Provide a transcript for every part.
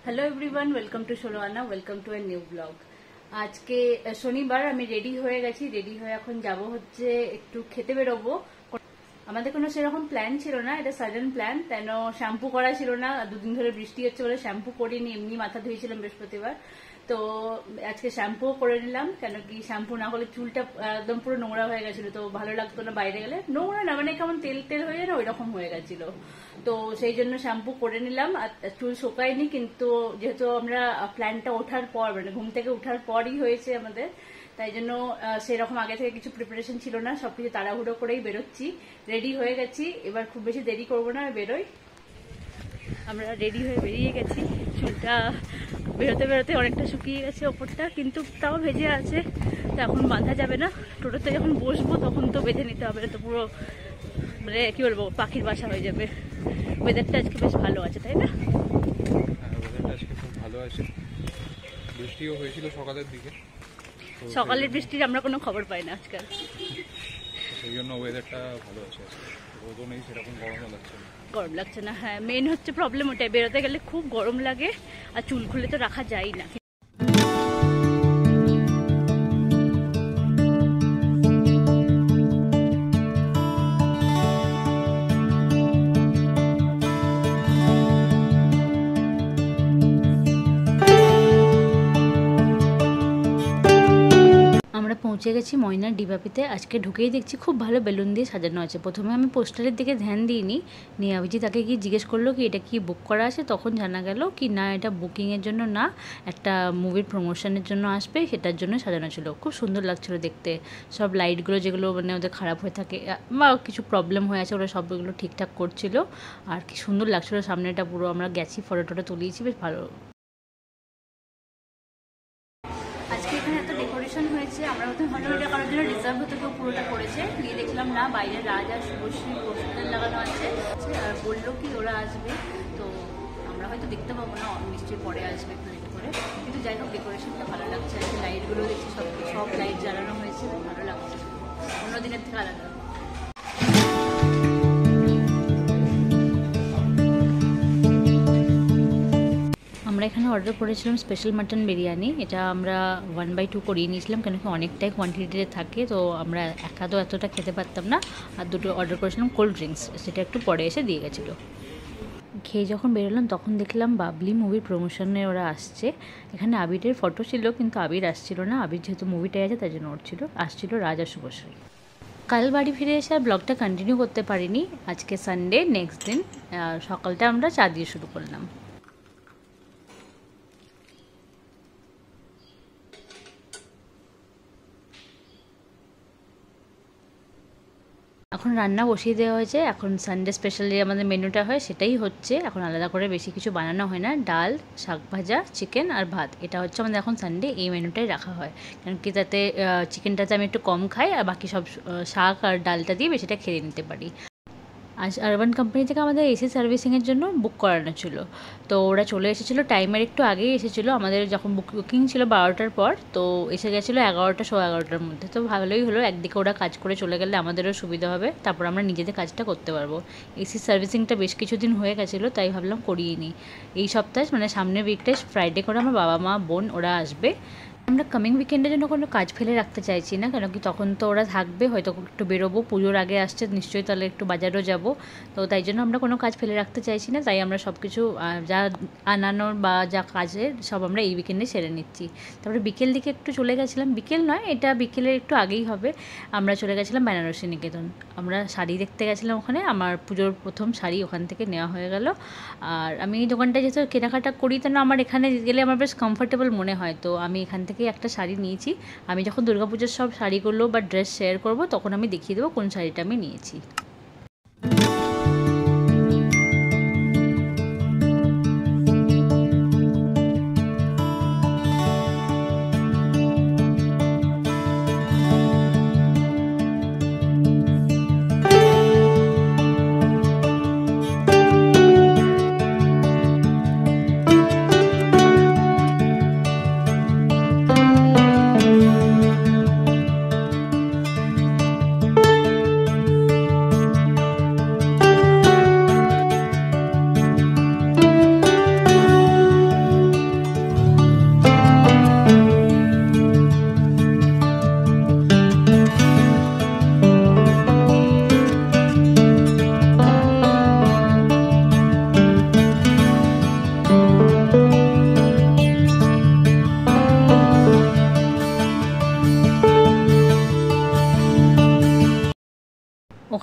Hello everyone welcome to Sholoana welcome to a new blog. আজকে শনিবার আমি রেডি হয়ে গেছি। রেডি হয়ে এখন যাব হচ্ছে একটু খেতে বেরোবো। আমাদের কোনো সেরকম প্ল্যান ছিল না, এটা সাডেন প্ল্যান। কেন শ্যাম্পু করা ছিল না, দুদিন ধরে বৃষ্টি হচ্ছে বলে শ্যাম্পু করিনি, এমনি মাথা ধুয়েছিলাম বৃহস্পতিবার। তো আজকে শ্যাম্পু করে নিলাম, কেন কি শ্যাম্পু না হলে চুলটা একদম পুরো নোংরা হয়ে গেছিল, তো ভালো লাগতো না বাইরে গেলে। নোংরা না মানে কেমন তেল তেল হয়ে যায় না, ওই রকম হয়ে গেছিল। তো সেই জন্য শ্যাম্পু করে নিলাম। আর চুল শোকায়নি, কিন্তু যেহেতু আমরা প্ল্যানটা ওঠার পর মানে ঘুম থেকে ওঠার পরই হয়েছে আমাদের, তাই জন্য সেরকম আগে থেকে কিছু প্রিপারেশন ছিল না, সবকিছু তাড়াহুড়ো করেই বেরোচ্ছি। রেডি হয়ে গেছি, এবার খুব বেশি দেরি করবো না, বেরোই। আমরা রেডি হয়ে বেরিয়ে গেছি। চুলটা বেরোতে বেরোতে অনেকটা শুকিয়ে গেছে ওপরটা, কিন্তু তাও ভেজে আছে, তো এখন বাঁধা যাবে না। টোটোতে যখন বসবো তখন তো বেঁধে নিতে হবে, তো পুরো মানে কি বলবো পাখির বাসা হয়ে যাবে। ওয়েদারটা আজকে বেশ ভালো আছে, তাই না? ওয়েদারটা আজকে খুব ভালো আছে। বৃষ্টিও হয়েছিল সকালের দিকে, সকালের বৃষ্টির আমরা কোনো খবর পাই না আজকাল, সেই জন্য ওয়েদারটা ভালো আছে। রোদও নেই সেরকম, গরমও লাগছে না। গরম লাগছে না, হ্যাঁ মেন হচ্ছে প্রবলেম ওটাই, বেরোতে গেলে খুব গরম লাগে আর চুল খুলে তো রাখা যায় না। আমরা পৌঁছে গেছি ময়নার ডিবাপিতে। আজকে ঢুকেই দেখছি খুব ভালো বেলুন দিয়ে সাজানো আছে। প্রথমে আমি পোস্টারের দিকে ধ্যান দিইনি, নিয়ে অভিজিৎ তাকে কি জিজ্ঞেস করলো কি এটা কি বুক করা আছে, তখন জানা গেল কি না এটা বুকিংয়ের জন্য না, একটা মুভির প্রমোশনের জন্য আসবে, সেটার জন্য সাজানো ছিল। খুব সুন্দর লাগছিল দেখতে। সব লাইটগুলো যেগুলো মানে ওদের খারাপ হয়ে থাকে বা কিছু প্রবলেম হয়ে আছে, ওরা সবগুলো ঠিকঠাক করছিল। আর কি সুন্দর লাগছিল সামনেটা পুরো। আমরা গেছি, ফটো টটো তুলিয়েছি, বেশ ভালো। আজকে এখানে এত ডেকোরেশন হয়েছে, আমরা প্রথমে ভালো এটা করার জন্য রিজার্ভ হতে কেউ পুরোটা করেছে, নিয়ে দেখলাম না বাইরে রাজ আর শুভশ্রী পোস্টার লাগানো আছে, আর বললো কি ওরা আসবে, তো আমরা হয়তো দেখতে পাবো না, নিশ্চয়ই পরে আসবে একটু লেট করে। কিন্তু যাই হোক ডেকোরেশনটা ভালো লাগছে, আর লাইটগুলো দেখছি সব লাইট জ্বালানো হয়েছে, ভালো লাগছে, অন্য দিনের থেকে আলাদা। আমরা এখানে অর্ডার করেছিলাম স্পেশাল মাটন বিরিয়ানি। এটা আমরা 1/2 করিয়ে নিয়েছিলাম, কেন কি অনেকটাই কোয়ান্টিটিতে থাকে, তো আমরা একা তো এতটা খেতে পারতাম না। আর দুটো অর্ডার করেছিলাম কোল্ড ড্রিঙ্কস, সেটা একটু পরে এসে দিয়ে গেছিলো। খেয়ে যখন বেরোলাম তখন দেখলাম বাবলি মুভির প্রমোশনে ওরা আসছে। এখানে আবিরের ফটো ছিল, কিন্তু আবির আসছিল না। আবির যেহেতু মুভিটাই আছে তাই জন্য ওর ছিল, আসছিল রাজ আর শুভশ্রী। কাল বাড়ি ফিরে এসে আর ব্লগটা কন্টিনিউ করতে পারিনি। আজকে সানডে, নেক্সট দিন সকালটা আমরা চা দিয়ে শুরু করলাম। এখন রান্না বসিয়ে দেওয়া হয়েছে। এখন সানডে স্পেশালি আমাদের মেনুটা হয় সেটাই হচ্ছে, এখন আলাদা করে বেশি কিছু বানানো হয় না। ডাল, শাক ভাজা, চিকেন আর ভাত, এটা হচ্ছে আমাদের এখন সানডে এই মেনুটাই রাখা হয়। কারণ কি তাতে চিকেনটাতে আমি একটু কম খাই, আর বাকি সব শাক আর ডালটা দিয়ে বেশিটা খেয়ে নিতে পারি। আজ আরবান কোম্পানি থেকে আমাদের এসি সার্ভিসিংয়ের জন্য বুক করানো ছিল, তো ওরা চলে এসেছিলো টাইমের একটু আগেই এসেছিলো। আমাদের যখন বুকিং ছিল 12টার পর, তো এসে গেছিলো 11টা, 11:15টার মধ্যে। তো ভালোই হলো, একদিকে ওরা কাজ করে চলে গেলে আমাদেরও সুবিধা হবে, তারপর আমরা নিজেদের কাজটা করতে পারবো। এসি সার্ভিসিংটা বেশ কিছুদিন হয়ে গেছিলো, তাই ভাবলাম করিয়ে নিই। এই সপ্তাহে মানে সামনের উইকটায় ফ্রাইডে করে আমার বাবা মা বোন ওরা আসবে। আমরা কামিং উইকেন্ডের জন্য কোনো কাজ ফেলে রাখতে চাইছি না, কেন কি তখন তো ওরা থাকবে, হয়তো একটু বেরোবো, পুজোর আগে আসছে নিশ্চয়ই, তাহলে একটু বাজারও যাব, তো তাই জন্য আমরা কোনো কাজ ফেলে রাখতে চাইছি না। তাই আমরা সব কিছু যা আনানোর বা যা কাজের সব আমরা এই উইকেন্ডে সেরে নিচ্ছি। তারপরে বিকেল দিকে একটু চলে গেছিলাম, বিকেল নয় এটা বিকেলের একটু আগেই হবে, আমরা চলে গেছিলাম বেনারসি নিকেতন। আমরা শাড়ি দেখতে গেছিলাম ওখানে, আমার পুজোর প্রথম শাড়ি ওখান থেকে নেওয়া হয়ে গেল। আর আমি এই দোকানটায় যেহেতু কেনাকাটা করি, তো না আমার এখানে গেলে আমার বেশ কমফোর্টেবল মনে হয়, তো আমি এখান থেকে একটা শাড়ি নিয়েছি। আমি যখন দুর্গাপুজোর সব শাড়িগুলো বা ড্রেস শেয়ার করব তখন আমি দেখিয়ে দেবো কোন শাড়িটা আমি নিয়েছি।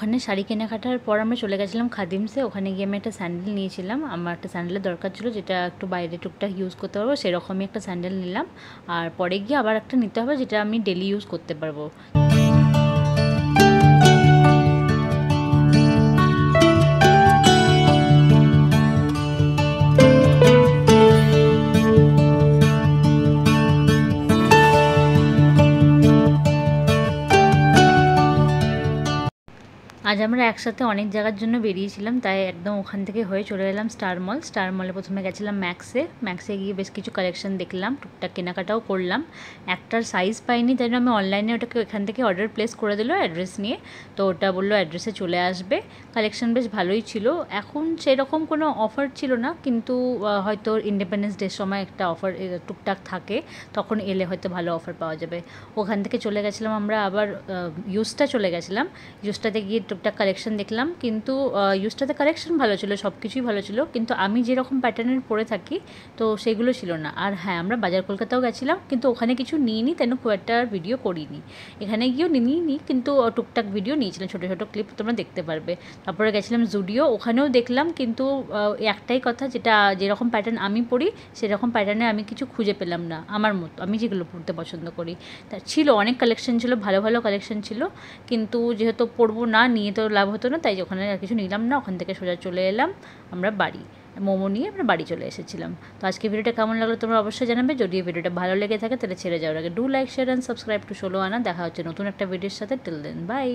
ওখানে শাড়ি কেনাকাটার পর আমরা চলে গেছিলাম খাদিমসে। ওখানে গিয়ে আমি একটা স্যান্ডেল নিয়েছিলাম। আমার একটা স্যান্ডেলের দরকার ছিল, যেটা একটু বাইরে টুকটাক ইউজ করতে পারবো, সেরকমই একটা স্যান্ডেল নিলাম। আর পরে গিয়ে আবার একটা নিতে হবে, যেটা আমি ডেলি ইউজ করতে পারবো। আজ আমরা একসাথে অনেক জায়গার জন্য বেরিয়েছিলাম, তাই একদম ওখান থেকে হয়ে চলে এলাম স্টার মল। স্টার মলে প্রথমে গেছিলাম ম্যাক্সে গিয়ে বেশ কিছু কালেকশন দেখলাম, টুকটাক কেনাকাটাও করলাম। একটার সাইজ পাইনি, তাই জন্য আমি অনলাইনে ওটাকে এখান থেকে অর্ডার প্লেস করে দিল অ্যাড্রেস নিয়ে। তো ওটা বললো অ্যাড্রেসে চলে আসবে। কালেকশন বেশ ভালোই ছিল। এখন সেরকম কোনো অফার ছিল না, কিন্তু হয়তো ইন্ডিপেন্ডেন্স ডের সময় একটা অফার টুকটাক থাকে, তখন এলে হয়তো ভালো অফার পাওয়া যাবে। ওখান থেকে চলে গেছিলাম আমরা আবার ইউজটা চলে গেছিলাম। ইউজটাতে গিয়ে টুকটাক কালেকশন দেখলাম, কিন্তু ইউজটাতে কালেকশন ভালো ছিল, সব কিছুই ভালো ছিল, কিন্তু আমি যেরকম প্যাটার্নের পরে থাকি তো সেগুলো ছিল না। আর হ্যাঁ, আমরা বাজার কলকাতাও গেছিলাম, কিন্তু ওখানে কিছু নিইনি, তাই খুব একটা ভিডিও করিনি। এখানে গিয়েও নিইনি, কিন্তু টুকটাক ভিডিও নিয়েছিলাম, ছোটো ছোটো ক্লিপ তোমরা দেখতে পারবে। তারপরে গেছিলাম জুডিও, ওখানেও দেখলাম, কিন্তু একটাই কথা, যেরকম প্যাটার্ন আমি পরি সেরকম প্যাটার্নে আমি কিছু খুঁজে পেলাম না আমার মতো, আমি যেগুলো পরতে পছন্দ করি। তা ছিল অনেক কালেকশন ছিল, ভালো ভালো কালেকশন ছিল, কিন্তু যেহেতু পরবো না, নিয়ে তো লাভ হতো না, তাই ওখানে আর কিছু নিলাম না। ওখান থেকে সোজা চলে এলাম আমরা বাড়ি, মোমো নিয়ে আমরা বাড়ি চলে এসেছিলাম। তো আজকে ভিডিওটা কেমন লাগলো তোমরা অবশ্যই জানাবে। যদি ভিডিওটা ভালো লেগে থাকে তাহলে ছেড়ে যাওয়ার আগে do like, share and subscribe to Sholo Ana. দেখা হচ্ছে নতুন একটা ভিডিওর সাথে। Till then, by.